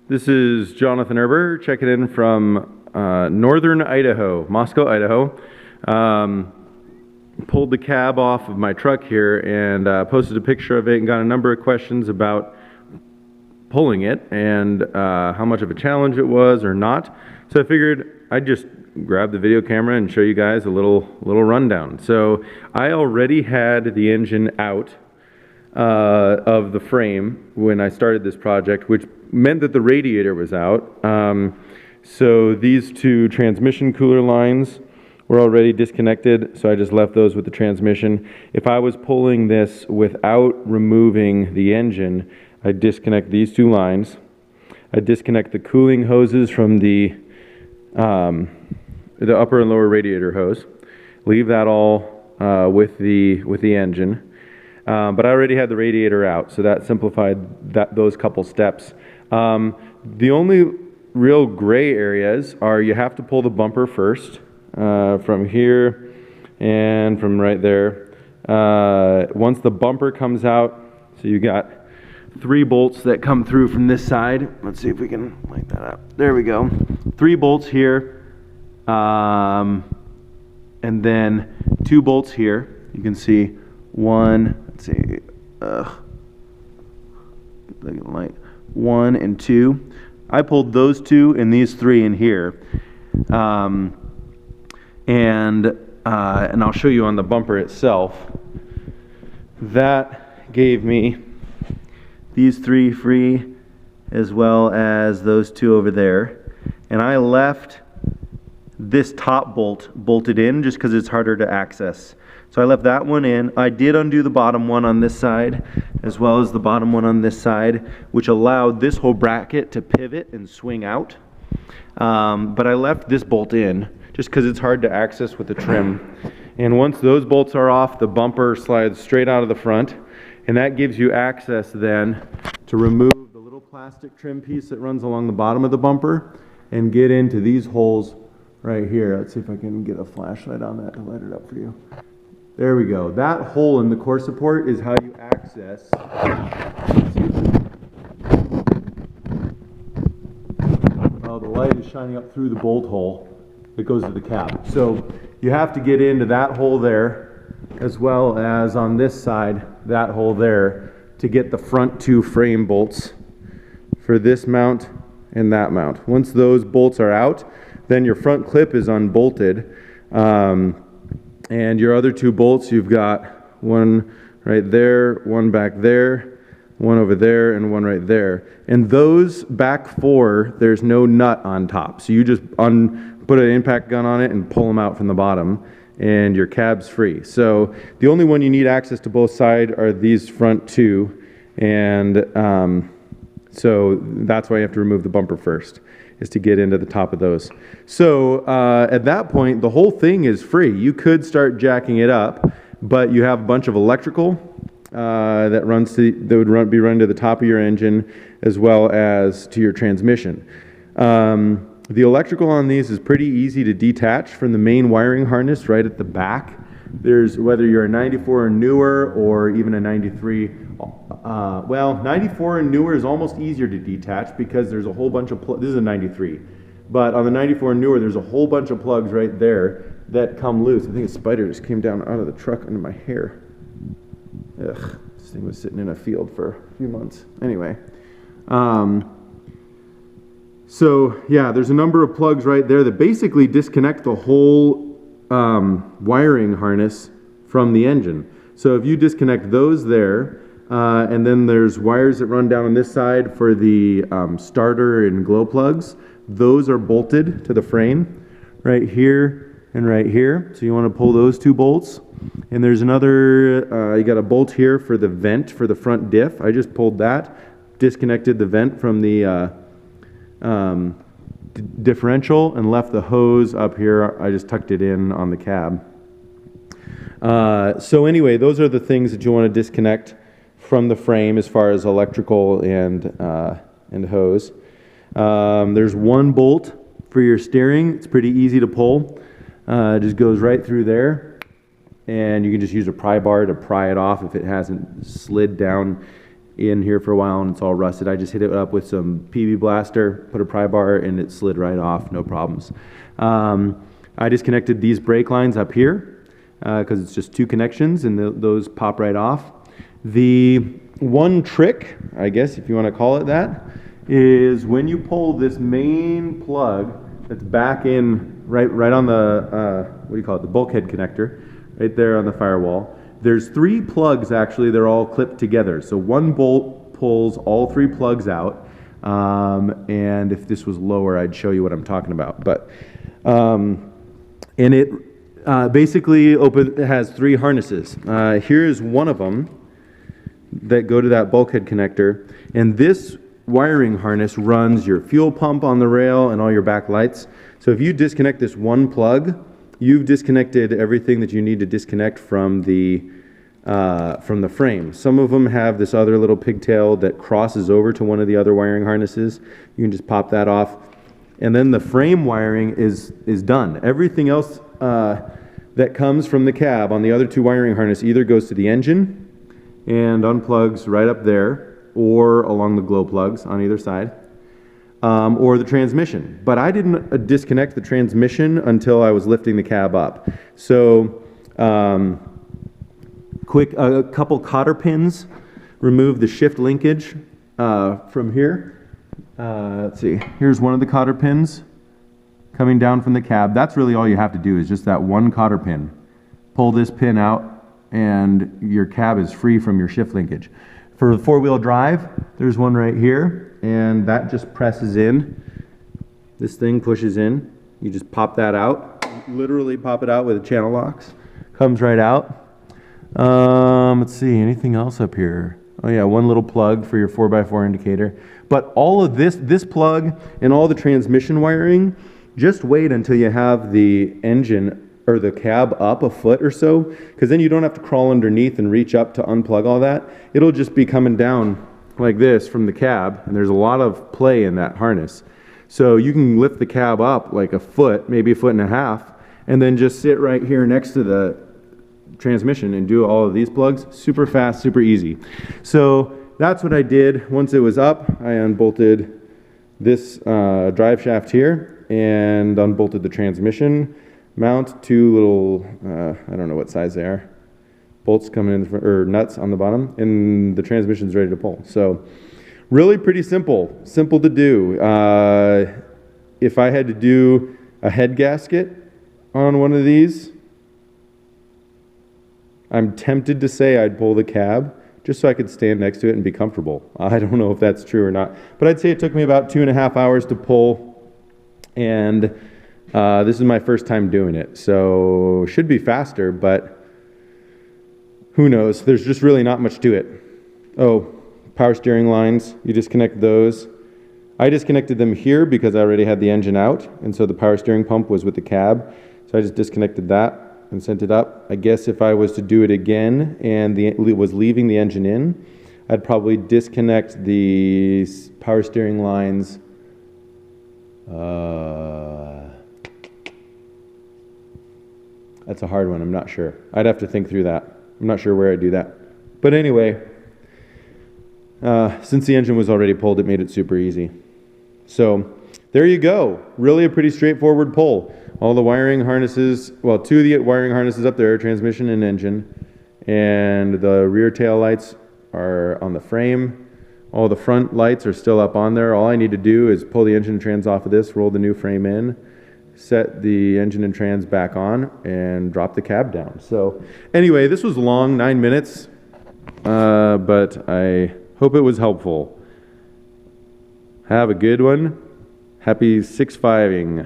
This is Jonathan Erber checking in from northern Idaho, Moscow, Idaho. Pulled the cab off of my truck here and posted a picture of it and got a number of questions about pulling it and how much of a challenge it was or not. So I figured I'd just grab the video camera and show you guys a little rundown. So I already had the engine out of the frame when I started this project, which meant that the radiator was out. So these two transmission cooler lines were already disconnected, so I just left those with the transmission. If I was pulling this without removing the engine, I'd disconnect these two lines. I'd disconnect the cooling hoses from the upper and lower radiator hose. Leave that all with the engine. But I already had the radiator out, so that simplified those couple steps. The only real gray areas are you have to pull the bumper first, from here and from right there. Once the bumper comes out, so you got 3 bolts that come through from this side. Let's see if we can light that up. There we go. 3 bolts here, and then 2 bolts here. You can see one. Let's see, light 1 and 2. I pulled those 2 and these 3 in here, and I'll show you on the bumper itself. That gave me these 3 free, as well as those 2 over there, and I left this top bolt bolted in just because it's harder to access. So I left that one in. I did undo the bottom one on this side, as well as the bottom one on this side, which allowed this whole bracket to pivot and swing out. But I left this bolt in, just because it's hard to access with the trim. And once those bolts are off, the bumper slides straight out of the front, and that gives you access then to remove the little plastic trim piece that runs along the bottom of the bumper and get into these holes right here. Let's see if I can get a flashlight on that to light it up for you. There we go. That hole in the core support is how you access. Oh, the light is shining up through the bolt hole that goes to the cab. So you have to get into that hole there, as well as on this side, that hole there, to get the front 2 frame bolts for this mount and that mount. Once those bolts are out, then your front clip is unbolted. And your other 2 bolts, you've got one right there, one back there, one over there, and one right there. And those back 4, there's no nut on top. So you just put an impact gun on it and pull them out from the bottom, and your cab's free. So the only one you need access to both sides are these front 2. And so that's why you have to remove the bumper first, is to get into the top of those. So at that point, the whole thing is free. You could start jacking it up, but you have a bunch of electrical that would be run to the top of your engine, as well as to your transmission. The electrical on these is pretty easy to detach from the main wiring harness right at the back. There's, whether you're a 94 or newer, or even a 93, well, 94 and newer is almost easier to detach because there's a whole bunch of this is a 93, but on the 94 and newer, there's a whole bunch of plugs right there that come loose. I think a spider just came down out of the truck under my hair. Ugh, this thing was sitting in a field for a few months. Anyway, so yeah, there's a number of plugs right there that basically disconnect the whole wiring harness from the engine. So if you disconnect those there, and then there's wires that run down on this side for the starter and glow plugs. Those are bolted to the frame right here and right here. So you want to pull those 2 bolts. And there's another, you got a bolt here for the vent for the front diff. I just pulled that, disconnected the vent from the differential, and left the hose up here. I just tucked it in on the cab. So anyway, those are the things that you want to disconnect from the frame as far as electrical and hose. There's 1 bolt for your steering. It's pretty easy to pull. It just goes right through there, and you can just use a pry bar to pry it off if it hasn't slid down in here for a while and it's all rusted. I just hit it up with some PB blaster, put a pry bar, and it slid right off, no problems. I disconnected these brake lines up here because it's just two connections, and those pop right off. The one trick, I guess if you want to call it that, is when you pull this main plug that's back in right on the what do you call it, the bulkhead connector, right there on the firewall. There's 3 plugs actually. They're all clipped together. So one bolt pulls all 3 plugs out. And if this was lower, I'd show you what I'm talking about. But and it basically it has 3 harnesses. Here's one of them that go to that bulkhead connector, and this wiring harness runs your fuel pump on the rail and all your back lights. So if you disconnect this one plug, you've disconnected everything that you need to disconnect from the frame. Some of them have this other little pigtail that crosses over to one of the other wiring harnesses. You can just pop that off, and then the frame wiring is done. Everything else that comes from the cab on the other 2 wiring harness either goes to the engine and unplugs right up there, or along the glow plugs on either side, or the transmission. But I didn't disconnect the transmission until I was lifting the cab up. So a couple cotter pins remove the shift linkage from here. Let's see, here's one of the cotter pins coming down from the cab. That's really all you have to do, is just that one cotter pin. Pull this pin out and your cab is free from your shift linkage. For the 4-wheel drive, there's one right here, and that just presses in. This thing pushes in. You just pop that out, literally pop it out with a channel locks. Comes right out. Let's see, anything else up here? Oh yeah, one little plug for your 4x4 indicator. But all of this plug and all the transmission wiring, just wait until you have the engine or the cab up a foot or so, because then you don't have to crawl underneath and reach up to unplug all that. It'll just be coming down like this from the cab, and there's a lot of play in that harness. So you can lift the cab up like a foot, maybe a foot and a half, and then just sit right here next to the transmission and do all of these plugs. Super fast, super easy. So that's what I did. Once it was up, I unbolted this drive shaft here and unbolted the transmission mount. 2 little, I don't know what size they are, bolts coming in, or nuts on the bottom, and the transmission's ready to pull. So really pretty simple to do. If I had to do a head gasket on one of these, I'm tempted to say I'd pull the cab just so I could stand next to it and be comfortable. I don't know if that's true or not, but I'd say it took me about 2.5 hours to pull, and this is my first time doing it, so should be faster, but who knows? There's just really not much to it. Oh, power steering lines, you disconnect those. I disconnected them here because I already had the engine out, and so the power steering pump was with the cab, so I just disconnected that and sent it up. I guess if I was to do it again and it was leaving the engine in, I'd probably disconnect the power steering lines. That's a hard one. I'm not sure. I'd have to think through that. I'm not sure where I'd do that. But anyway, since the engine was already pulled, it made it super easy. So there you go. Really a pretty straightforward pull. All the wiring harnesses, well, 2 of the wiring harnesses up there, transmission and engine, and the rear tail lights are on the frame. All the front lights are still up on there. All I need to do is pull the engine and trans off of this, roll the new frame in, set the engine and trans back on, and drop the cab down. So anyway, this was long, 9 minutes, but I hope it was helpful. Have a good one. Happy 6-5-ing.